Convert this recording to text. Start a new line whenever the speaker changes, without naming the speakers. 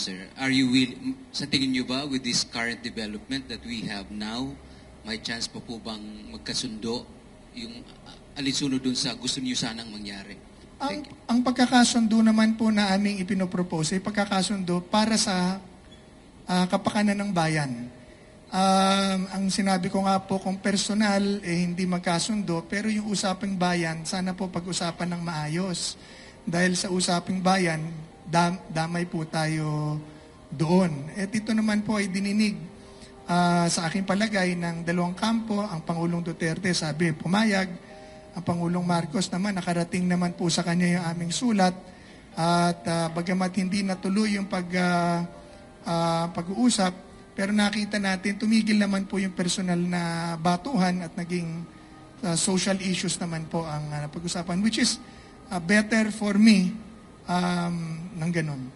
sir. Sa tingin niyo ba, with this current development that we have now, may chance pa po bang magkasundo yung alinsunod dun sa gusto niyo sanang mangyari?
Ang pagkakasundo naman po na aming ipinopropose ay pagkakasundo para sa kapakanan ng bayan. Ang sinabi ko nga po kung personal, hindi magkasundo, pero yung usaping bayan, sana po pag-usapan ng maayos. Dahil sa usaping bayan, damay po tayo doon. At ito naman po ay dininig sa aking palagay ng dalawang kampo. Ang Pangulong Duterte sabi, pumayag. Ang Pangulong Marcos naman, nakarating naman po sa kanya yung aming sulat. At bagamat hindi natuloy yung pag-uusap, pero nakita natin, tumigil naman po yung personal na batuhan at naging social issues naman po ang pag-usapan, which is better for me ng ganun.